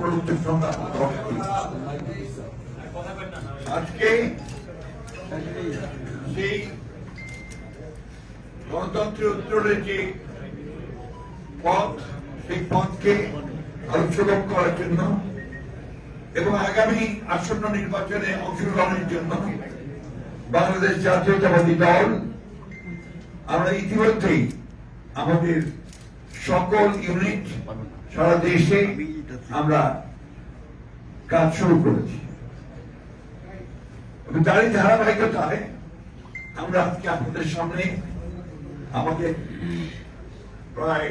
সকল উচ্চ সংগ্রাম আজকে সেই গণতন্ত্রের উত্তরের যে পথ, সেই পথকে আলোচনা করার জন্য এবং আগামী আসন্ন নির্বাচনে অংশগ্রহণের জন্য বাংলাদেশ জাতীয়তাবাদী দল আমরা ইতিমধ্যেই আমাদের সকল ইউনিট সারা দেশে আমরা কাজ শুরু করেছি। তারই ধারাবাহিকতায় আমরা আজকে আপনাদের সামনে আমাদের প্রায়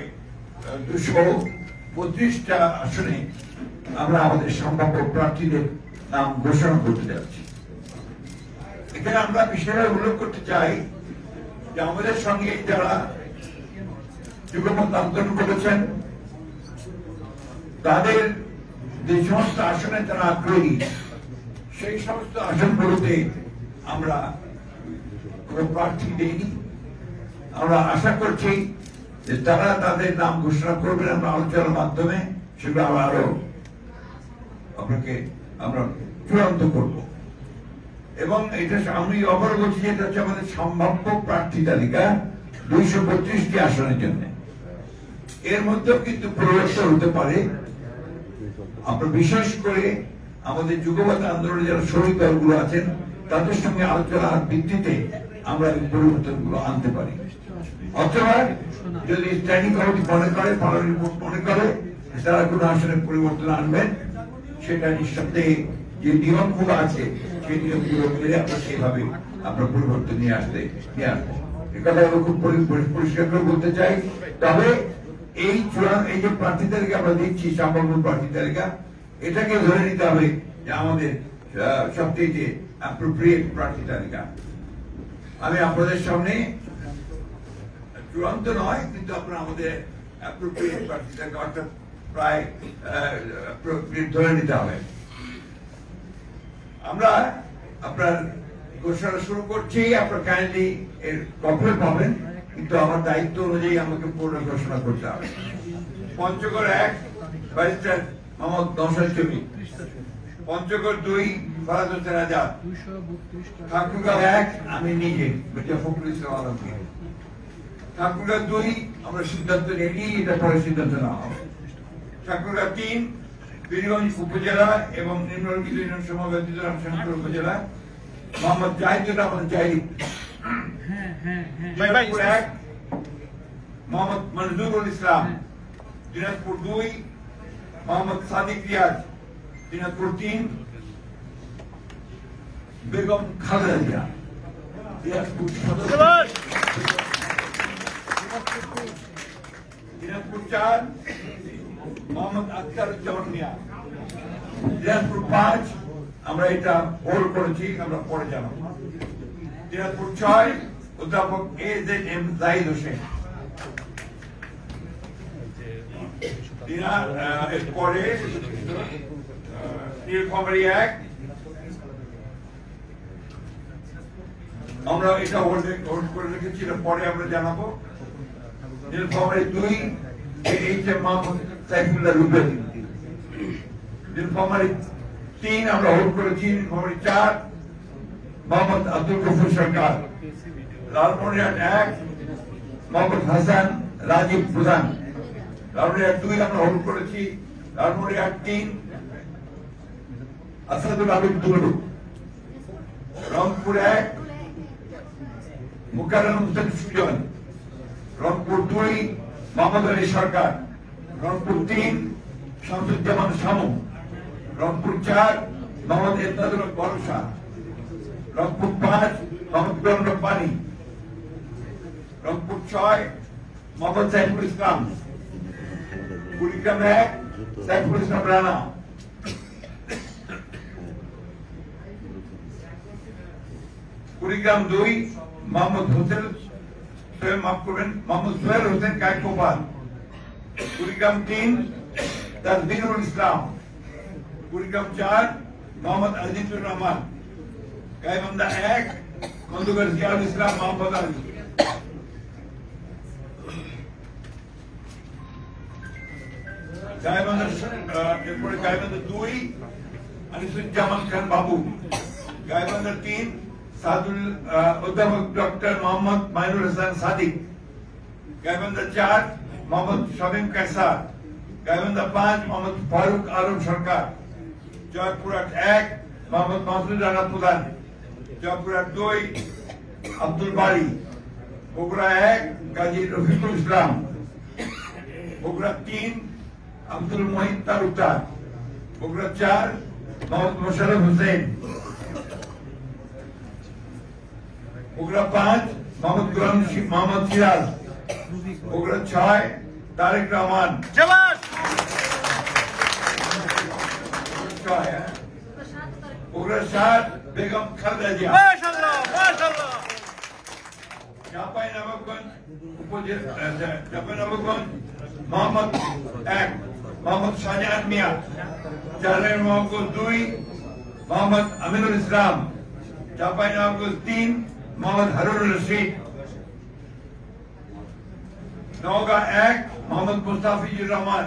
232টা আসনে আমরা আমাদের সম্ভাব্য প্রার্থীদের নাম ঘোষণা করতে যাচ্ছি। এখানে আমরা বিশেষভাবে উল্লেখ করতে চাই যে আমাদের সঙ্গে যারা যুগপৎ আন্দোলন করেছেন তাদের যে সমস্ত আসনে তারা আগ্রহী, সেই সমস্ত আসনগুলোতে আমরা কোন প্রার্থী দেইনি। আমরা আশা করছি যে তারা তাদের নাম ঘোষণা করবেন, আমরা আলোচনার মাধ্যমে সেগুলো আরো আপনাকে আমরা চূড়ান্ত করব। এবং এটা আমি অবর বলছি যে এটা হচ্ছে আমাদের সম্ভাব্য প্রার্থী তালিকা 232টি আসনের জন্য। এর মধ্যেও কিন্তু পরিবর্তন হতে পারে। আমরা বিশেষ করে আমাদের যুগপৎ আন্দোলনে যারা শহীদ দলগুলো আছেন তাদের সঙ্গে আলোচনার ভিত্তিতে আমরা এই পরিবর্তনগুলো আনতে পারি। অথবা যদি স্ট্যান্ডিং কমিটি মনে করে, পার্লামেন্ট মনে করে তারা কোনো আসনের পরিবর্তন আনবেন, সেটা নিঃসন্দেহে যে নিয়মগুলো আছে সেই নিয়মগুলো মেনে আমরা সেইভাবে আমরা পরিবর্তন নিয়ে আসবো। এ কথা খুব পরিষ্কার করে বলতে চাই। তবে এই যে প্রার্থী তালিকা আমরা দিচ্ছি, সম্ভাব্য প্রার্থী তালিকা, এটাকে ধরে নিতে হবে যে আমাদের সবচেয়ে অ্যাপ্রোপ্রিয়েট প্রার্থী তালিকা। আমি আপনাদের সামনে চূড়ান্ত নয়, কিন্তু আপনারা আমাদের অ্যাপ্রোপ্রিয়েট প্রার্থী তালিকা অর্থাৎ প্রায় ধরে নিতে হবে। আমরা আপনার ঘোষণা শুরু করছি। আপনার কাইন্ডলি এর কপি পাবেন, কিন্তু আমার দায়িত্ব অনুযায়ী আমাকে পূর্ণ ঘোষণা করতে হবে। পঞ্চগড় 1 ব্যারিস্টার মোহাম্মদ নওশাদ জমি, পঞ্চগড় 2 ফরাদ হোসেন আজাদ, ঠাকুরগাঁও 1 আমি নিজে মির্জা ফখরুল ইসলাম আলমগীর, ঠাকুরগাঁও 2 আমরা সিদ্ধান্ত নিই, এটা পরে সিদ্ধান্ত নেওয়া হবে। ঠাকুরগাঁও 3 বীরগঞ্জ উপজেলা এবং নিম্নলিখিত ইউনিয়ন সমব্যথিত রামচন্দ্রপুর উপজেলা মোহাম্মদ জাহিদুর রহমান জাহিদ, দিনাজপুর 1 মোহাম্মদ মনজুরুল ইসলাম, দিনাজপুর 2 মোহাম্মদ সাদিক রিয়াজ, দিনাজপুর 3 বেগম খালেদা জিয়া, দিনাজপুর 4 মোহাম্মদ আখতারুজ্জামান মিয়া, দিনাজপুর 5 আমরা এটা হোল্ড করেছি, আমরা পরে জানাবো। দিনাজপুর 6 অধ্যাপক AZM জাহিদ হোসেন, পরে নীলফামারী 1 আমরা এটা হোল্ড করে রেখেছি, পরে আমরা জানাবো। নীলফামারী 2 HM মোহাম্মদ সাইফুল্লাহ রুবেল, নীলফামারী 3 আমরা হোল্ড করেছি। নীলফামারী 4 মোহাম্মদ আব্দুল গফুর সরকার, লালমনিরহাট 1 মোহাম্মদ হাসান রাজীব প্রধান, লালমনিরহাট 2 আমরা হোল্ড করেছি। লালমনিরহাট 3 আসাদুল আবিদ দুলু, রংপুর 1 মুকাররম হোসেন সুজন, রংপুর 2 মোহাম্মদ আলী সরকার, রংপুর 3 শামসুজ্জামান শামু, রংপুর 4 মোহাম্মদ এরশাদুল ভরসা, রংপুর 5 মোহাম্মদ গৌরব পানি, রংপুর 6 মোহাম্মদ সাইফুল ইসলাম, কুড়িগ্রাম 1 সাইফুল ইসলাম রানা, কুড়িগ্রাম 2 মোহাম্মদ হোসেন মাফ করবেন মোহাম্মদ সোহেল হোসেন কায়কোপাল, কুড়িগ্রাম 3 তাজবিরুল ইসলাম, কুড়িগ্রাম 4 মোহাম্মদ আজিজুর রহমান, গাইবান্ধা 1 খন্দকার জিয়াউল ইসলাম মোহাম্মদ আলী, গাইবান্ধা এরপরে গাইবান্ধা 2 আনিসুজ্জামান খান বাবু, গাইবান্ধা 3 সাদুল অধ্যাপক ডক্টর মোহাম্মদ মাইনুল হাসান সাদিক, গাইবান্ধা 4 মোহাম্মদ শামীম কায়সার, গাইবান্ধা 5 মোহাম্মদ ফারুক আলম সরকার, জয়পুরহাট 1 মোহাম্মদ মাসুদ রানা প্রধান, জয়পুরহাট 2 আব্দুল বারী, বগুড়া 1 গাজী রফিকুল ইসলাম, বগুড়া 3 আব্দুল মহিদ তালুকদার, বগুড়া 4 মোহাম্মদ মোশাররফ হোসেন, বগুড়া 5 মোহাম্মদ গোলাম মোহাম্মদ সিরাজ, বগুড়া 6 তারেক রহমান, বগুড়া 7 বেগম খালেদা জিয়া, চাঁপাইনবাবগঞ্জ মোহাম্মদ 1 মোহাম্মদ শাহজাহান মিয়া, চাঁপাইনবাবগঞ্জ 2 মোহাম্মদ আমিনুল ইসলাম, চাঁপাইনবাবগঞ্জ 3 মোহাম্মদ হারুনুর রশিদ, নওগাঁ 1 মোহাম্মদ মুস্তাফিজুর রহমান,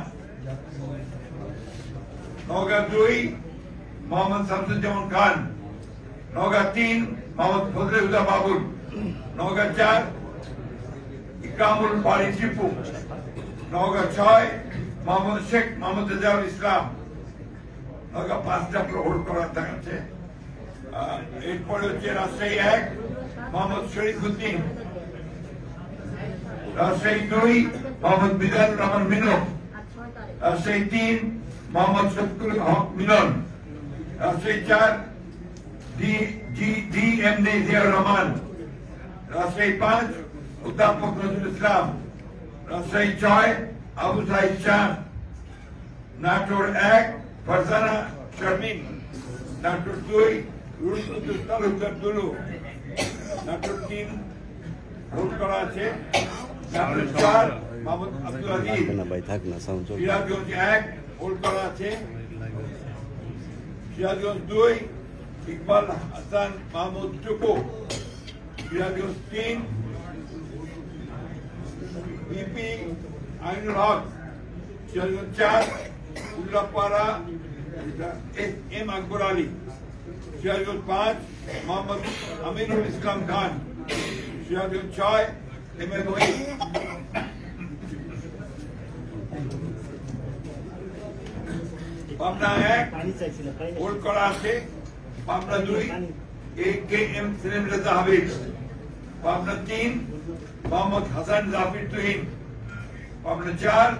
নওগাঁ 2 মোহাম্মদ শামসুজ্জামান খান, নওগাঁ 3 মোহাম্মদ ফজলে হুদা বাবুল, নওগাঁ 4 ইকরামুল বারী টিপু, নওগাঁ 6 মোহাম্মদ শেখ মোহাম্মদ রেজাউল ইসলাম, নওগাঁ 5টা হোল্ড করা থাকছে। এরপরে হচ্ছে রাজশাহী 1 মোহাম্মদ শরীফ উদ্দিন, রাজশাহী 2 মোহাম্মদ মিজানুর রহমান মিনু, রাজশাহী 3 মোহাম্মদ শফিকুল হক মিলন, রাজশাহী 4 DMD জিয়াউর রহমান, রাজশাহী 5 অধ্যাপক নজরুল ইসলাম, রাজশাহী 6 আবু সাইদ শাহ, নাটোর 1 ফারজানা শারমিন, নাটোর 2 রুল তালুকদার দুলু, নাটোর 3 ভোট করা আছে, নাটোর 4 মোহাম্মদ আব্দুল আজিজ, সিরাজগঞ্জ 1 ভোট করা আছে, সিরাজগঞ্জ 2 ইকবাল হাসান মাহমুদ টুকু, সিরাজগঞ্জ 3 বিপি আইনুল হক, Sirajganj 4 Ullapara SM Akbar Ali, Sirajganj 5 Mohammad Aminul Islam Khan, Sirajganj 6 MA Mohid, Pabna 1 vote করা আছে, পাবনা 2 AKM সেলিম রেজা হাবিব, পাবনা 3 মোহাম্মদ হাসান জাফির তুহিন, পাবনা 4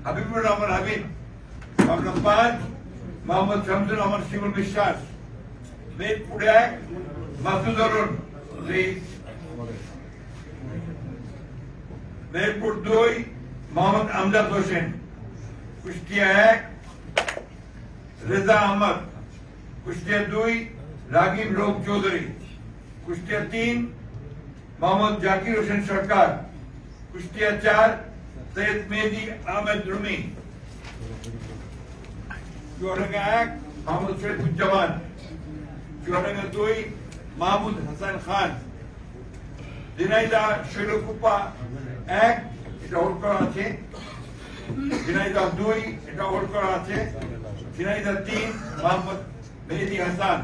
হাবিবুর রহমান হাবিব, পাবনা 5 মোহাম্মদ শামসুর রহমান শিমুল বিশ্বাস, মেহেরপুর 1 মাসুদ অরুণ, মেহেরপুর 2 মোহাম্মদ আমজাদ হোসেন, কুষ্টিয়া 1 রেজা আহমদ, কুষ্টিয়া 2 রাগিব রোগ চৌধুরী, কুষ্টিয়া 3 মোহাম্মদ জাকির হোসেন সরকার, কুষ্টিয়া 4 সৈয়দ মেহেদি আহমেদ রুমি, চুয়াডাঙ্গা 1 মোহাম্মদ শরীফুজ্জামান, চুয়াডাঙ্গা 2 মাহমুদ হাসান খান, ঝিনাইদহ শৈলকুপা 1 এটা হোল্ড করা আছে, ঝিনাইদহ 2 এটা হোল্ড করা আছে, ঝিনাইদহ 3 মোহাম্মদ মেহেদি হাসান,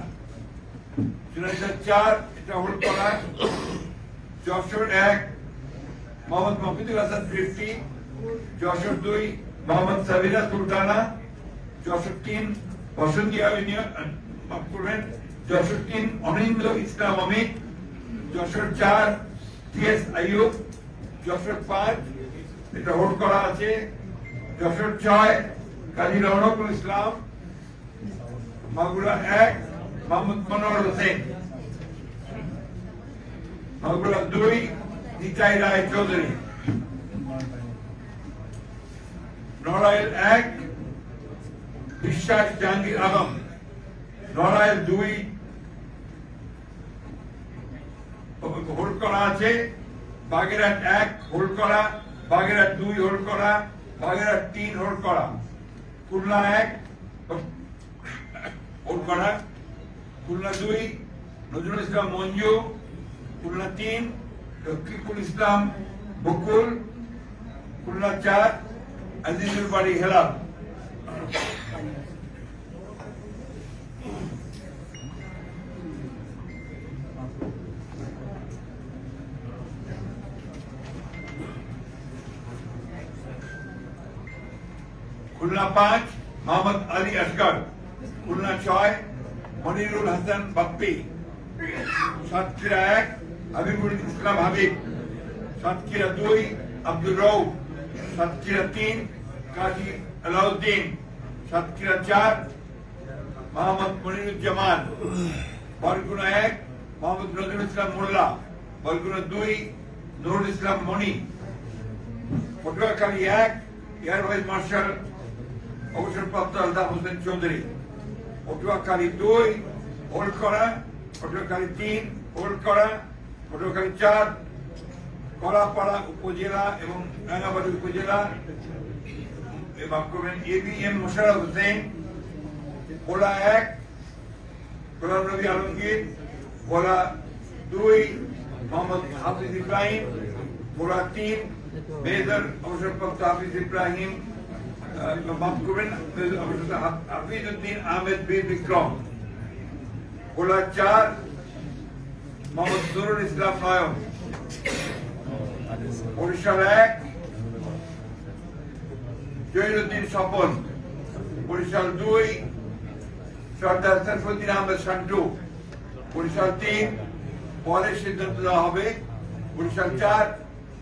ঝিনাইদহ 4 এটা হোল্ড করা, যশোর 1 মোহাম্মদ মফিদুল হাসান তৃপ্তি, যশোর 2 মোহাম্মদ সাবিরা সুলতানা, যশোর 3 বসন্তিয়া মাফ করবেন, যশোর 3 অনিন্দ্র ইসলাম অমিত, যশোর 4 TS আইয়ুব, যশোর 5 এটা হোল্ড করা আছে, যশোর 6 কাজী রওনকুল ইসলাম, মাগুরা 1 মোহাম্মদ মনোহর হোসেন, মাগুরা 2 নিতাই রায় চৌধুরী, নড়াইল 1 বিশ্বাস জাহাঙ্গীর আলম, নড়াইল 2 হোল্ড করা আছে, বাগেরহাট 1 হোল্ড করা, বাগেরহাট 2 হোল্ড করা, বাগেরহাট 3 হোল্ড করা, খুলনা 1 হোল্ড করা, খুলনা 2 নজরুল ইসলাম মঞ্জু, খুলনা 3 রকিবুল ইসলাম বকুল, খুলনা 4 আজিজুল বাড়ি হেলাল। খুলনা 5 মোহাম্মদ আলী আসগর, খুলনা 6 মনিরুল হাসান বাপ্পি, সাতক্ষীরা 1 হাবিবুল ইসলাম হাবিব, সাতক্ষীরা 2 আব্দুর রউফ, সাতক্ষীরা 3 কাজী আলাউদ্দিন, সাতক্ষীরা 4 মোহাম্মদ মনিরুজ্জামান, বরগুনা 1 মোহাম্মদ নজরুল ইসলাম মোল্লা, বরগুনা 2 নুরুল ইসলাম মনি, পটুয়াখালী 1 এয়ার ভাইস মার্শাল অবসরপ্রাপ্ত আলতাফ হোসেন চৌধুরী, পটুয়াখালী 2 হোল্ড করা, পটুয়াখালী 3 হোল্ড করা, পটুয়াখালী 4 কলাপাড়া উপজেলা এবং রাঙ্গামাটি উপজেলা এবিএম মোশাররফ হোসেন, ভোলা 1 গোলাম নবী আলমগীর, ভোলা 2 মোহাম্মদ হাফিজ ইব্রাহিম, ভোলা 3 মেজর অবসরপ্রাপ্ত হাফিজ ইব্রাহিম, হাফিজউদ্দিন আহমেদ বীর বিক্রম, ভোলা 4 মোহাম্মদ নুরুল ইসলাম নয়ন, বরিশাল 1 জহিরুদ্দিন স্বপন, বরিশাল 2 সর্দার সাইফুদ্দিন আহমেদ শান্টু, বরিশাল 3 পরে সিদ্ধান্ত দেওয়া হবে, বরিশাল 4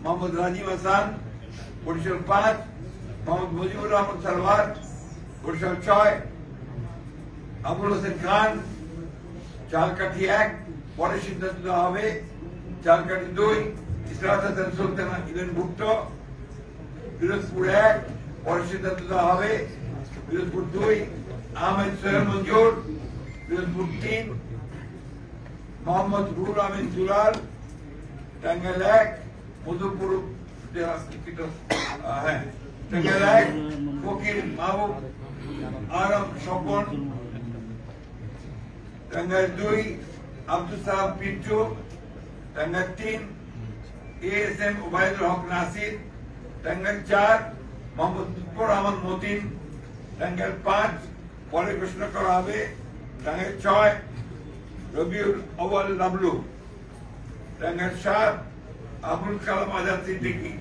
মোহাম্মদ রাজিম হাসান, বরিশাল 5 মোহাম্মদ মুজিবুর রহমান সালওয়ার, বরিশাল 6 আবুল হোসেন খান, চালকাঠি 1 পরে সিদ্ধান্ত দেওয়া হবে, চালকাঠি 2 ইসরাত হাসান সুলতানা ইলেন ভুট্টো, পিরোজপুর 1 পরে সিদ্ধান্ত দেওয়া হবে, পিরোজপুর 2 আহমেদ সোহেল মঞ্জুর, পিরোজপুর 3 মোহাম্মদ রুহুল আমিন দুলাল, টাঙ্গাইল 1 মধুপুর টাঙ্গাইল 1 ফকির মাহবুব আলম স্বপন, টাঙ্গাইল 2 আব্দুল সালাম পিন্টু, টাঙ্গাইল 3 এএসএম ওবায়দুল হক নাসির, টাঙ্গাইল 4 মোহাম্মদ লুৎফর রহমান মতিন, টাঙ্গাইল 5 পরে ঘোষণা করা হবে, টাঙ্গাইল 6 রবিউল আউয়াল লাবলু, টাঙ্গাইল 7 আবুল কালাম আজাদ সিদ্দিকী,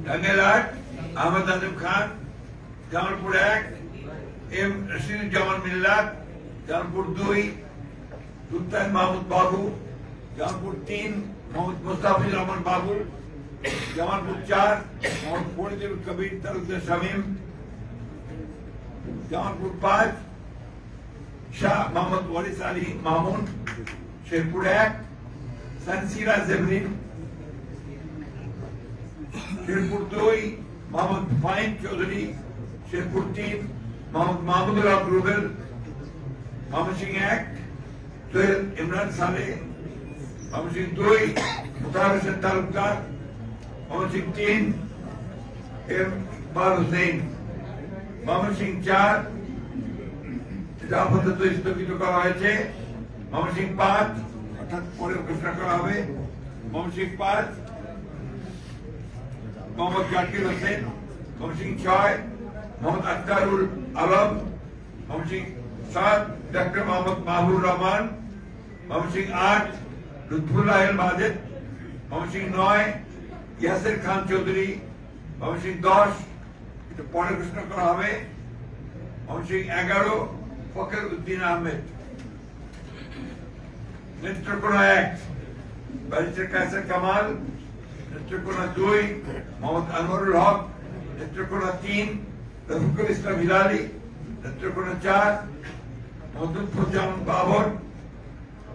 টাঙ্গাইল 8 আহমদ আজম খান, জামালপুর 1 এম রশিদুজ্জামান মিল্লাত, জামালপুর 2 সুলতান মাহমুদ বাবু, জামালপুর 3 মোহাম্মদ মুস্তাফিজুর রহমান বাবুল, জামালপুর 4 মোহাম্মদ ফরিদুল কবির তালুকদার শামীম, জামালপুর 5 শাহ মোহাম্মদ ওয়ারিস আলী মামুন, শেরপুর 1 সানসিরা জেবরিন, শেরপুর 2 মোহাম্মদ ফাহিম চৌধুরী, শেরপুর 3 মোহাম্মদ মাহমুদুল হক রুবেল, ময়মনসিংহ 1 সোহেল ইমরান সালেহ, ময়মনসিংহ 2 মুতাহার হোসেন তালুকদার, ময়মনসিংহ 3 এম ইকবাল হোসেন, ময়মনসিংহ 4 যা আপাতত স্থগিত করা হয়েছে, ময়মনসিংহ 5 অর্থাৎ পরে ঘোষণা করা হবে, ময়মনসিংহ 5 মোহাম্মদ জাকির হোসেন, ময়মনসিংহ 6 মোহাম্মদ আখতারুল আলম, ময়মনসিংহ 7 ডক্টর মোহাম্মদ মাহবুর রহমান, ময়মনসিংহ 8 লুৎফুল্লাহ আল মাজেদ, ময়মনসিংহ 9 ইয়াসির খান চৌধুরী, ময়মনসিংহ 10 এটা পরে ঘোষণা করা হবে, ময়মনসিংহ 11 ফখর উদ্দিন আহমেদ, নেত্রকোনা 1 ব্যারিস্টার কায়সার কামাল, নেত্রকোনা 2 মোহাম্মদ আনোয়ারুল হক, নেত্রকোনা 3 রফিকুল ইসলাম হিলালি, নেত্রকোনা 4 মোহাম্মদ লুৎফুজ্জামান বাবর,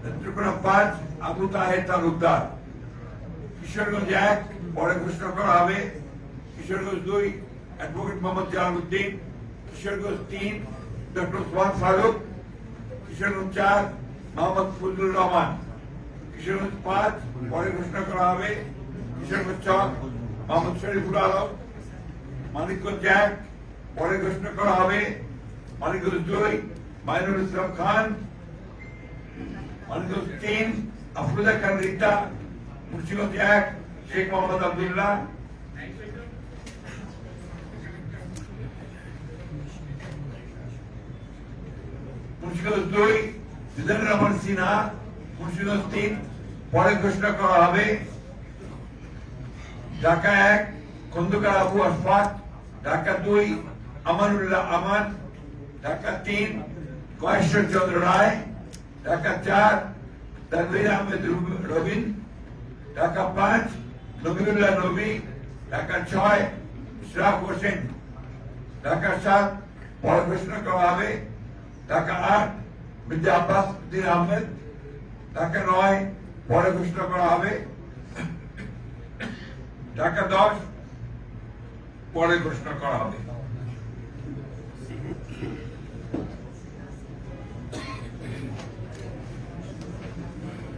নেত্রকোনা 5 আবু তাহের তালুকদার, কিশোরগঞ্জ 1 পরে ঘোষণা করা হবে, কিশোরগঞ্জ 2 অ্যাডভোকেট মোহাম্মদ জালালউদ্দিন, কিশোরগঞ্জ 3 ডক্টর ওসমান ফারুক, কিশোরগঞ্জ 4 মোহাম্মদ ফজলুর রহমান, কিশোরগঞ্জ 5 পরে ঘোষণা করা হবে, কিশোরগঞ্জ 6 মোহাম্মদ শরীফুল আলম, মানিকগঞ্জ 1 পরে ঘোষণা করা হবে, মানিকগঞ্জ 2 মাইনুল ইসলাম খান, মানিকগঞ্জ 3 আফরোজা খান রিতা, মুন্সিগঞ্জ 1 শেখ মোহাম্মদ আব্দুল্লাহ, মুন্সিগঞ্জ 2 জিদানুর রহমান সিনহা, মুন্সিগঞ্জ 3 পরে ঘোষণা করা হবে। ঢাকা 1 খন্দকার আবু আশফাক, ঢাকা 2 আমানুল্লাহ আমান, ঢাকা 3 কয়েশ্বর চন্দ্র রায়, ঢাকা 4 তানভীর আহমেদ রবিন, ঢাকা 5 নবীউল্লাহ নবী, ঢাকা 6 ইশরাক হোসেন, ঢাকা 7 পরে ঘোষণা করা হবে। ঢাকা 8 মির্জা আব্বাস উদ্দিন আহমেদ, ঢাকা 9 পরে ঘোষণা করা হবে। ঢাকা 10 পরে ঘোষণা করা হবে।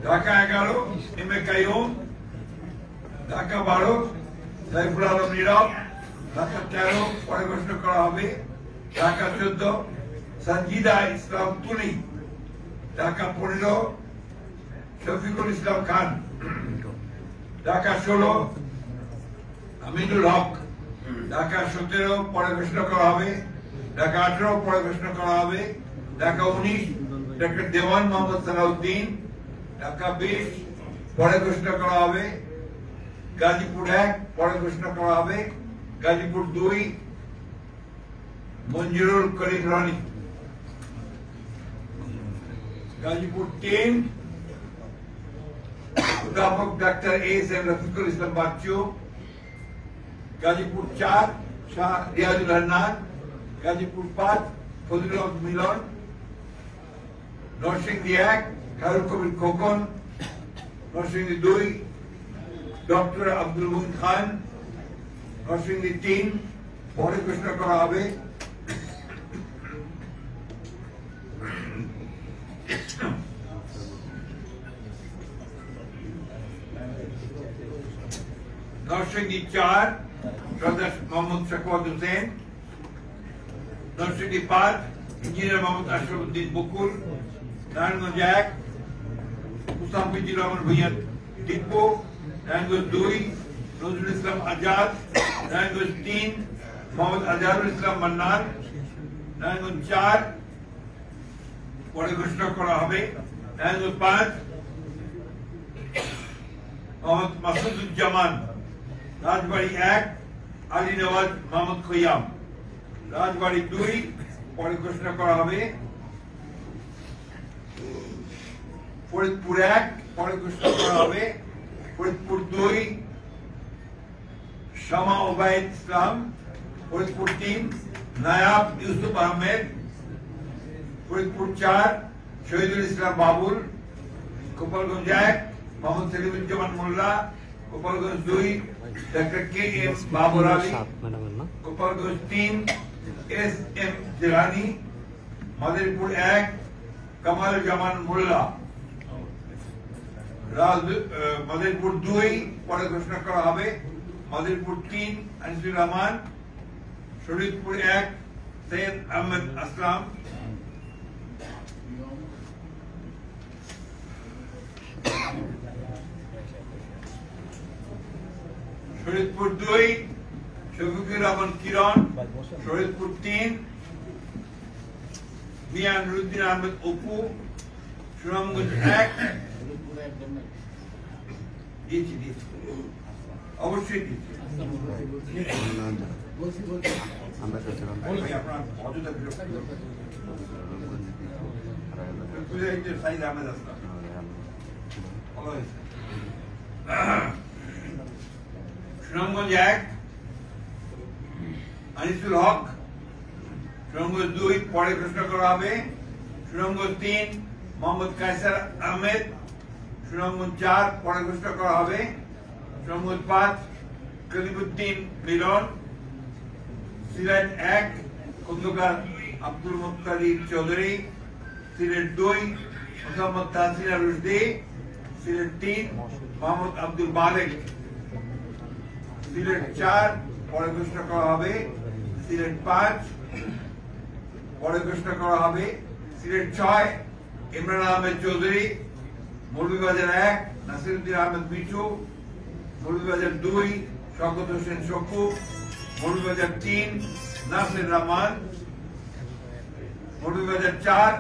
ঢাকা 11 এম এ কাইয়ুম, ঢাকা 12 সাইফুল আলম নীরব, ঢাকা 13 পরে ঘোষণা করা হবে। ঢাকা 14 সঞ্জিদা ইসলাম তুলি, ঢাকা 15 শফিকুল ইসলাম খান, ঢাকা 16 আমিনুল হক, ঢাকা 17 পরে ঘোষণা করা হবে। ঢাকা 18 পরে ঘোষণা করা হবে। ঢাকা 19 ডক্টর দেওয়ান মোহাম্মদ সালাউদ্দিন, ঢাকা 20 পরে ঘোষণা করা হবে। গাজীপুর 1 পরে ঘোষণা করা হবে। গাজীপুর 2 মঞ্জুরুল করিম রানী, গাজীপুর 3 অধ্যাপক doctor S M Rafiqul Islam Bachchu, Gazipur 4 Shah Riazul Hannan, Gazipur 5 Fazlul হক মিলন, নরসিংদী 1 খায়রুল কবির খোকন, নরসিংদী 2 ডক্টর আব্দুল মুহিন খান, নরসিংদী 3 পরে ঘোষণা করা হবে। নরসিংদী 4 সর্দার মোহাম্মদ শাকওয়াত হোসেন, নরসিংদী 5 ইঞ্জিনিয়ার মোহাম্মদ আশরাফুদ্দিন বকুল, নারায়ণগঞ্জ 1 মুস্তাফিজুর রহমান ভূঁইয়া টিপ্পু, নারায়ণগঞ্জ 2 নজরুল ইসলাম আজাদ, নারায়ণগঞ্জ 3 মোহাম্মদ আজহারুল ইসলাম মান্নান, নারায়ণগঞ্জ 4 পরে ঘোষণা করা হবে। নারায়ণগঞ্জ 5 মোহাম্মদ মাসুদুজ্জামান, রাজবাড়ী 1 আলী নওয়াজ মোহাম্মদ খৈয়াম, রাজবাড়ী 2 পরে ঘোষণা করা হবে। ফরিদপুর 1 পরে ঘোষণা করা হবে। Faridpur 2 Shama Obaid Islam, Faridpur 3 Nayab Yusuf Ahmed, Faridpur 4 Shahidul Islam Babul, Gopalganj 1 Mohammad Selimuzzaman Molla, Gopalganj 2 doctor K M Babar Ali, Gopalganj 3 S M Jilani, Madaripur 1 Kamal Zaman Molla, Madaripur 2 পরে ঘোষণা করা হবে। মাদারীপুর 3 আনিসুর রহমান, শরীয়তপুর 1 সৈয়দ আহমেদ আসলাম, শরীয়তপুর 2 শফিকুর রহমান কিরণ, শরীয়তপুর 3 মিয়া নুরুদ্দিন আহমেদ অপু, সুনামগঞ্জ 1 দিয়েছি অবশ্যই দিয়েছি। আপনার অযোধ্যা সাইদ আহমেদ আসলাম, সুনামগঞ্জ 1 আনিসুল হক, সুনামগঞ্জ 2 পরে ঘোষণা করা হবে। সুনামগঞ্জ 3 মোহাম্মদ কায়সার আহমেদ, সুনামগঞ্জ 4 পরে ঘোষণা করা হবে। সুনামগঞ্জ 5 কলিমুদ্দিন মিলন, সিলেট 1 খন্দকার আব্দুল মুত্তালিব চৌধুরী, সিলেট 2 মোহাম্মদ তাহসিনা রুশদি, সিলেট 3 মোহাম্মদ আব্দুল মালিক, সিলেট 4 পরে ঘোষণা করা হবে। সিলেট 5 পরে ঘোষণা করা হবে। সিলেট 6 ইমরান আহমেদ চৌধুরী, মৌলভীবাজার 1 নাসিরউদ্দিন আহমেদ মিঠু, মৌলভীবাজার 2 শওকত হোসেন শকু, মৌলভীবাজার 3 নাসির রহমান, মৌলভীবাজার 4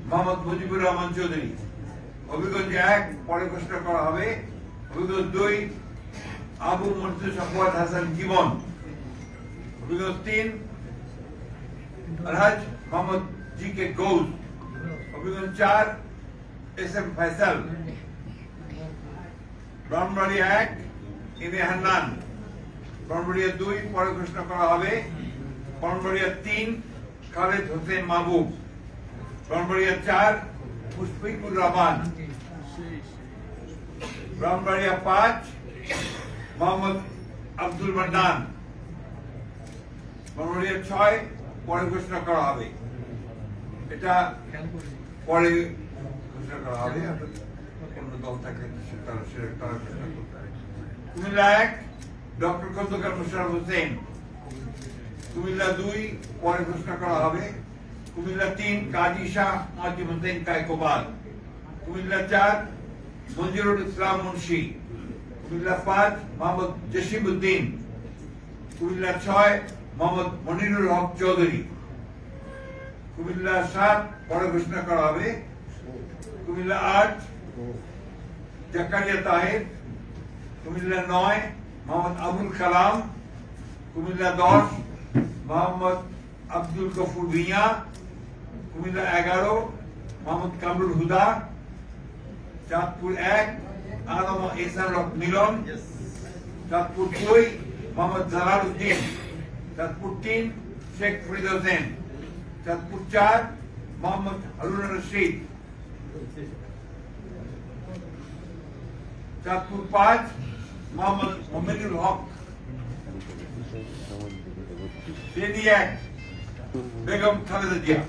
মোহাম্মদ মুজিবুর রহমান চৌধুরী। হবিগঞ্জ 1 পরে ঘোষণা করা হবে। Habiganj 2 Abu Mansur Safwat Hasan Jibon. Habiganj 3 Alhaj Mohammad G K Gaus. Habiganj 4 S M Faisal. Brahmanbaria 1 M A Hannan. Brahmanbaria 2 পরে ঘোষণা করা হবে। ব্রাহ্মণবাড়িয়া 3 খালেদ হোসেন মাহবুব। ব্রাহ্মণবাড়িয়া 4 মুশফিকুর রহমান। ব্রাহ্মণবাড়িয়া 5 মোহাম্মদ আব্দুল মান্নান। ব্রাহ্মণবাড়িয়া 6 পরে ঘোষণা করা হবে। এটা পরে ঘোষণা করা হবে। অন্য দল থাকলে তারা ঘোষণা করতে হবে। কুমিল্লা 1 ডক্টর খন্দকার মোশাররফ হোসেন। কুমিল্লা 2 পরে ঘোষণা করা হবে। কুমিল্লা 3 কাজী শাহ আজিম হোসেন কায়কোবাদ। কুমিল্লা 4 মঞ্জুরুল ইসলাম মুন্সি। কুমিল্লা 5 মোহাম্মদ জসিমউদ্দিন। কুমিল্লা 6 মোহাম্মদ মনিরুল হক চৌধুরী। কুমিল্লা 7 পরে ঘোষণা করা হবে। কুমিল্লা 8 জাকারিয়া তাহের। কুমিল্লা 9 মোহাম্মদ আবুল কালাম। কুমিল্লা 10 মোহাম্মদ আব্দুল গফুর ভুঁইয়া। কুমিল্লা 11 মোহাম্মদ কামরুল হুদা। চাঁদপুর 1 আলম এহসান হক মিলন। চাঁদপুর 2 মোহাম্মদ জালাল উদ্দিন। চাঁদপুর 3 শেখ ফরিদ হোসেন। চাঁদপুর 4 মোহাম্মদ হারুন রশিদ। চাঁদপুর 5 মোহাম্মদ মোমিনুল হক। ফেনী 1 বেগম খালেদা জিয়া।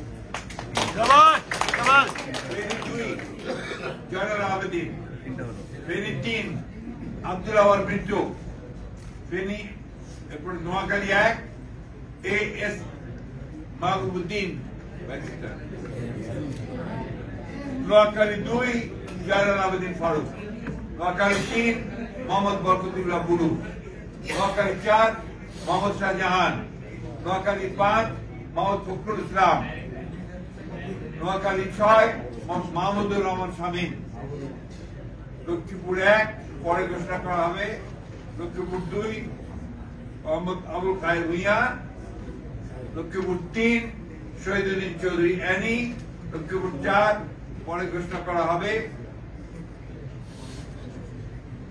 ফেনী 2 জয়নুল আবেদিন। ফেনী 3 আব্দুল আওয়াল মৃত্যু। ফেনী এরপর নোয়াখালী 1 এ এস মাহবুবউদ্দিন। নোয়াখালী 2 জয়নুল আবেদিন ফারুক। নোয়াখালী 3 মোহাম্মদ বরকতুল্লাহ বুলু। নোয়াখালী 4 মোহাম্মদ শাহজাহান। নোয়াখালী 5 মোহাম্মদ ফখরুল ইসলাম। নোয়াখালী 6 মাহমুদুর রহমান শামীম। লক্ষ্মীপুর 1 পরে ঘোষণা করা হবে। লক্ষ্মীপুর 2 মোহাম্মদ আবুল খায়ের ভুঁইয়া। লক্ষ্মীপুর 3 শহীদুদ্দিন চৌধুরী অ্যানি। লক্ষ্মীপুর 4 পরে ঘোষণা করা হবে।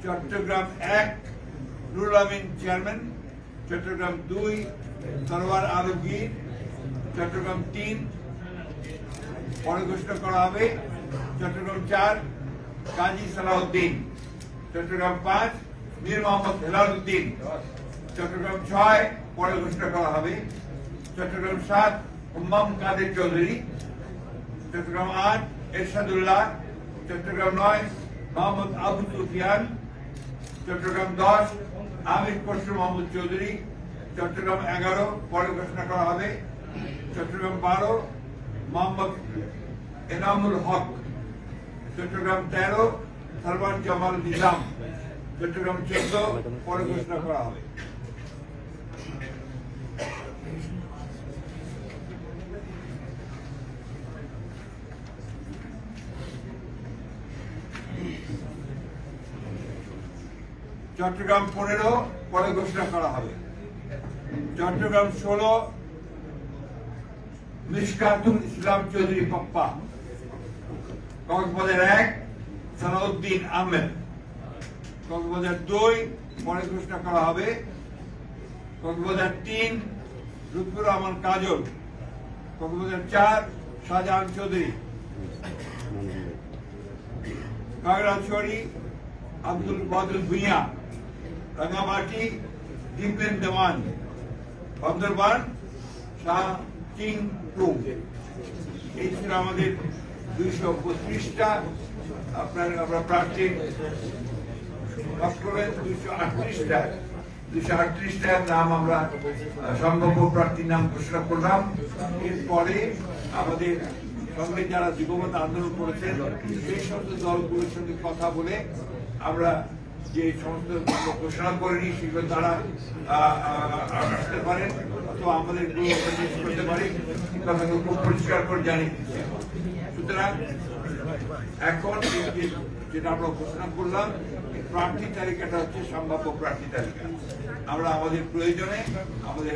চট্টগ্রাম 1 নুরুল আমিন চেয়ারম্যান। চট্টগ্রাম 2 সরওয়ার আলমগীর। চট্টগ্রাম 3 পরে ঘোষণা করা হবে। চট্টগ্রাম 4 কাজী সালাউদ্দিন। চট্টগ্রাম 5 মীর মোহাম্মদ হেলাল উদ্দিন। চট্টগ্রাম 6 পরে ঘোষণা করা হবে। চট্টগ্রাম 7 হুম্মাম কাদের চৌধুরী। চট্টগ্রাম 8 এরশাদুল্লাহ। চট্টগ্রাম 9 মোহাম্মদ আবু সুফিয়ান। চট্টগ্রাম 10 আমির খসরু মাহমুদ চৌধুরী। চট্টগ্রাম 11 পরে ঘোষণা করা হবে। চট্টগ্রাম 12 মোহাম্মদ এনামুল হক। চট্টগ্রাম 13 সালমান জামাল নিজাম। চট্টগ্রাম 14 পরে ঘোষণা করা হবে। চট্টগ্রাম 15 পরে ঘোষণা করা হবে। চট্টগ্রাম 16 মিশকাতুল ইসলাম চৌধুরী পাপ্পা। কক্সবাজার 1 সালাউদ্দিন আহমেদ। কক্সবাজার 2 পরে ঘোষণা করা হবে। কক্সবাজার 3 লুৎফুর রহমান কাজল। কক্সবাজার 4 শাহজাহান চৌধুরী। খাগড়াছড়ি আব্দুল বাদল ভুঁইয়া। রাঙ্গামাটি দীপেন দেওয়ান। বান্দরবান শাহ চিং টু। এই ছিল আমাদের 232টা আমরা প্রার্থী 238টার নাম আমরা সম্ভাব্য প্রার্থীর নাম ঘোষণা করলাম। এরপরে আমাদের সঙ্গে যারা যুগপৎ আন্দোলন করেছেন সেই সমস্ত দলগুলোর সঙ্গে কথা বলে আমরা যে সমস্ত ঘোষণা করেনি সেগুলো তারা আসতে পারেন অথবা আমাদের করতে পারে কথাকে খুব পরিষ্কার করে জানিয়ে দিচ্ছে। সুতরাং এখন যেটা আমরা ঘোষণা করলাম প্রার্থী তালিকাটা হচ্ছে সম্ভাব্য প্রার্থী তালিকা। আমরা আমাদের প্রয়োজনে আমাদের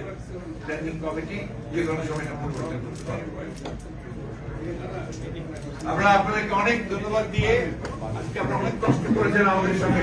প্ল্যানিং কমিটি যে কোনো সময় পরিবর্তন করতে পারবো। আমরা আপনাদেরকে অনেক ধন্যবাদ দিয়ে আজকে আপনারা অনেক কষ্ট করেছেন আমাদের সঙ্গে।